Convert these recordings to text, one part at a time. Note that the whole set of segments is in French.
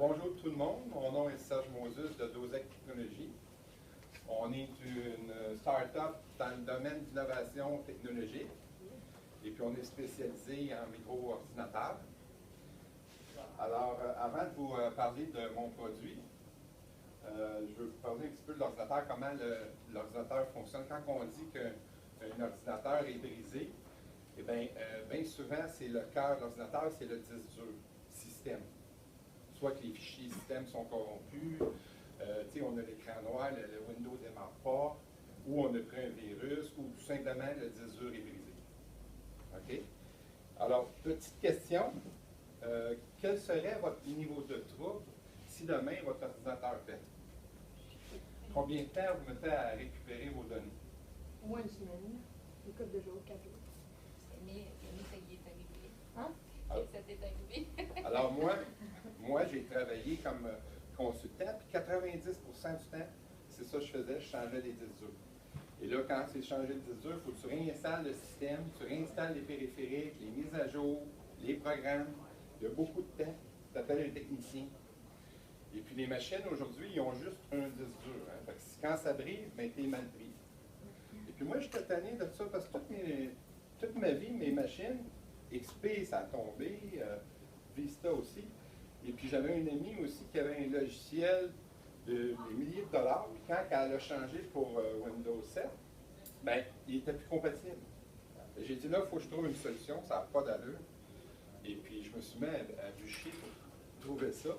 bonjour tout le monde. Mon nom est Serge Moses de Dosec Technologies. On est une start-up dans le domaine d'innovation technologique. Et puis, on est spécialisé en micro-ordinateurs. Alors, avant de vous parler de mon produit, je veux vous parler un petit peu de l'ordinateur, comment l'ordinateur fonctionne. Quand on dit qu'un ordinateur est brisé, eh bien souvent, c'est le cœur de l'ordinateur, c'est le disque dur, système. Soit que les fichiers système sont corrompus, on a l'écran noir, le Windows ne démarre pas, ou on a pris un virus, ou tout simplement le disque dur est brisé. OK? Alors, petite question, quel serait votre niveau de trouble si demain votre ordinateur pète? Combien de temps vous mettez à récupérer vos données? Au moins une semaine, une couple de jours, 4 jours. Mais ça y est arrivé. Hein? Ça t'est arrivé. Alors moi j'ai travaillé comme consultant, puis 90% du temps, c'est ça que je faisais, je changeais les disques durs. Et là, quand c'est changer le disque dur, il faut que tu réinstalles le système, tu réinstalles les périphériques, les mises à jour, les programmes. Il y a beaucoup de temps. Tu appelles un technicien. Et puis les machines aujourd'hui, ils ont juste un disque dur. Hein. Fait que quand ça brise, ben t'es mal pris. Et puis moi, je suis tanné de ça parce que toute ma vie, mes machines, XP, ça a tombé, Vista aussi. Et puis j'avais un ami aussi qui avait un logiciel de des milliers de dollars. Puis quand elle a changé pour Windows 7, ben il était plus compatible. J'ai dit là, il faut que je trouve une solution, ça n'a pas d'allure. Et puis je me suis mis à bûcher pour trouver ça.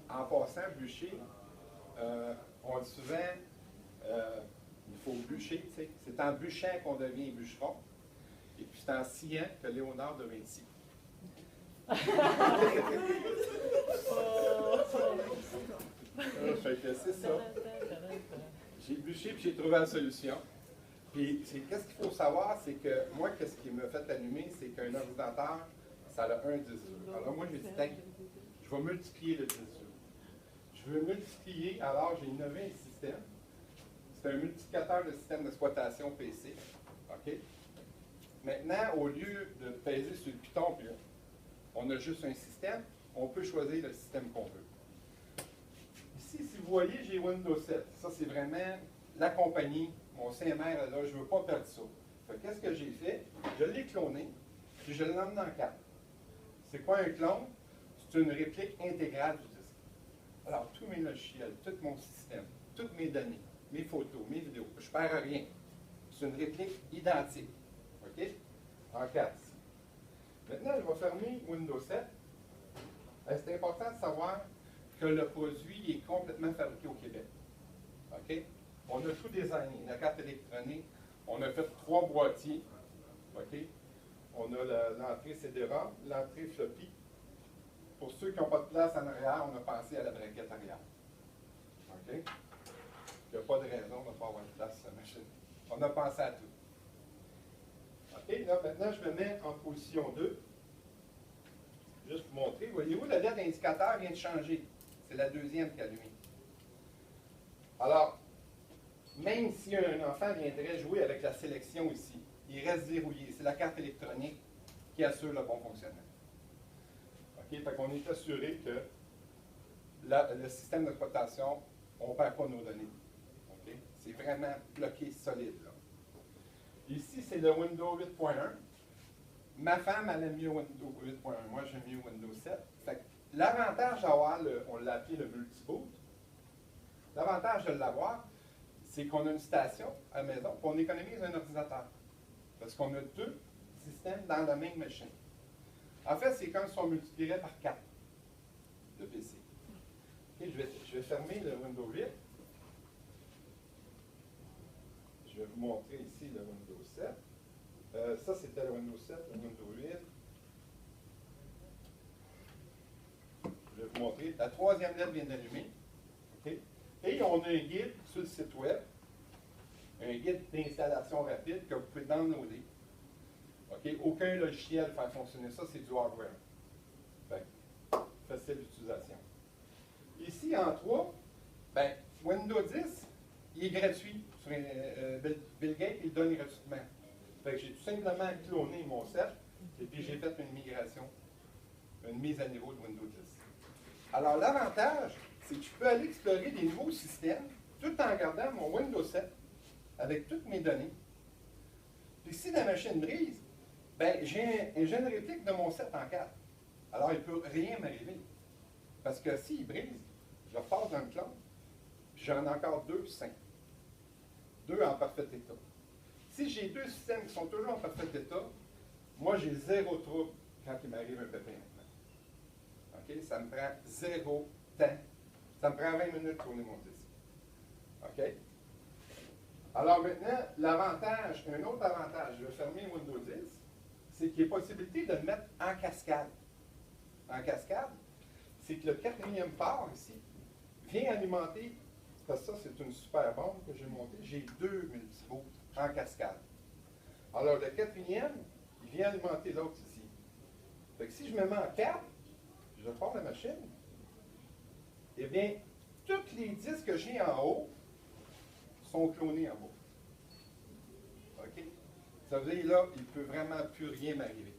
En passant, bûcher, on dit souvent, il faut bûcher, tu sais. C'est en bûchant qu'on devient bûcheron. Et puis c'est en sciant que Léonard de Vinci. Fait que c'est ça. J'ai bûché puis j'ai trouvé la solution. Puis qu'est-ce qu'il faut savoir, c'est que moi, qu'est-ce qui me fait allumer, c'est qu'un ordinateur, ça a un disque dur. Alors moi, j'ai dit, je vais multiplier le disque dur. Je veux multiplier, alors j'ai innové un système. C'est un multiplicateur de système d'exploitation PC. OK? Maintenant, au lieu de peser sur le piton, puis on a juste un système, on peut choisir le système qu'on veut. Ici, si vous voyez, j'ai Windows 7. Ça, c'est vraiment la compagnie, mon CMR est là, je ne veux pas perdre ça. Qu'est-ce que j'ai fait? Je l'ai cloné, puis je l'ai emmené en carte. C'est quoi un clone? C'est une réplique intégrale du disque. Alors, tous mes logiciels, tout mon système, toutes mes données, mes photos, mes vidéos, je ne perds rien. C'est une réplique identique. OK? En 4. Maintenant, je vais fermer Windows 7. C'est important de savoir que le produit est complètement fabriqué au Québec. OK? On a tout designé. La carte électronique, on a fait 3 boîtiers. OK? On a l'entrée CD-ROM, l'entrée floppy. Pour ceux qui n'ont pas de place en arrière, on a pensé à la braquette arrière. OK? Il n'y a pas de raison de ne pas avoir de place sur la machine. On a pensé à tout. OK, là, maintenant, je me mets en position 2. Juste pour vous montrer. Voyez-vous, la lettre d'indicateur vient de changer. C'est la deuxième qui est allumée. Alors, même si un enfant viendrait jouer avec la sélection ici, il reste verrouillé. C'est la carte électronique qui assure le bon fonctionnement. OK, fait qu'on est assuré que le système d'exploitation, on ne perd pas nos données. OK? C'est vraiment bloqué solide, là. Ici, c'est le Windows 8.1. Ma femme, elle aime mieux Windows 8.1. Moi, j'aime mieux Windows 7. L'avantage d'avoir, on l'a appelé le multiboot, l'avantage de l'avoir, c'est qu'on a une station à la maison, puis on économise un ordinateur. Parce qu'on a 2 systèmes dans la même machine. En fait, c'est comme si on multiplierait par 4 le PC. Okay, je vais fermer le Windows 8. Je vais vous montrer ici le Windows 7. Ça, c'était le Windows 7, le Windows 8. Je vais vous montrer. La 3e lettre vient d'allumer. Okay. Et on a un guide sur le site web. Un guide d'installation rapide que vous pouvez downloader. Okay. Aucun logiciel faire fonctionner ça, c'est du hardware. Facile d'utilisation. Ici, en 3, Windows 10, il est gratuit. Bill Gates, il le donne gratuitement. J'ai tout simplement cloné mon set et puis j'ai fait une migration, une mise à niveau de Windows 10. Alors, l'avantage, c'est que je peux aller explorer des nouveaux systèmes tout en gardant mon Windows 7 avec toutes mes données. Puis si la machine brise, ben, j'ai un génératique de mon 7 en 4. Alors, il ne peut rien m'arriver. Parce que s'il brise, je repasse dans le cloud, puis j'en ai encore 2 5. 2 en parfait état. Si j'ai 2 systèmes qui sont toujours en parfait état, moi, j'ai 0 trouble quand il m'arrive un pépin maintenant. OK? Ça me prend 0 temps. Ça me prend 20 minutes de tourner mon disque. OK? Alors maintenant, l'avantage, un autre avantage, je vais fermer Windows 10, c'est qu'il y a possibilité de le mettre en cascade. En cascade, c'est que le 4e port ici vient alimenter, parce que ça c'est une super bombe que j'ai montée, j'ai 2 multiboots en cascade. Alors le 4e, il vient alimenter l'autre ici. Fait que si je me mets en 4, je pars la machine, eh bien, tous les disques que j'ai en haut sont clonés en bas. OK? Ça veut dire là, il ne peut vraiment plus rien m'arriver.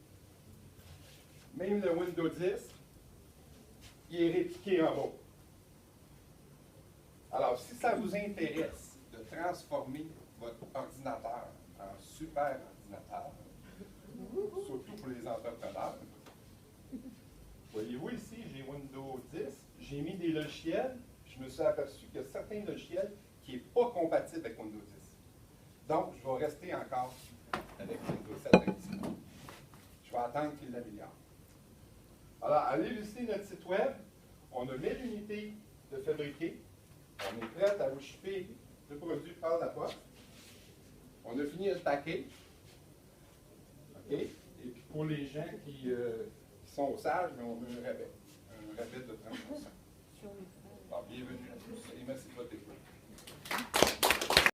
Même le Windows 10, il est répliqué en bas. Alors, si ça vous intéresse de transformer votre ordinateur en super ordinateur, surtout pour les entrepreneurs, voyez-vous ici, j'ai Windows 10, j'ai mis des logiciels, je me suis aperçu qu'il y a certains logiciels qui ne sont pas compatibles avec Windows 10. Donc, je vais rester encore avec Windows 7 actif. Je vais attendre qu'il l'améliore. Alors, allez visiter notre site web. On a 1000 unités de fabriquer. On est prêt à vous shipper le produit par la poste. On a fini le paquet. OK? Et puis, pour les gens qui sont sages, on a un rabais de 30%. Sur les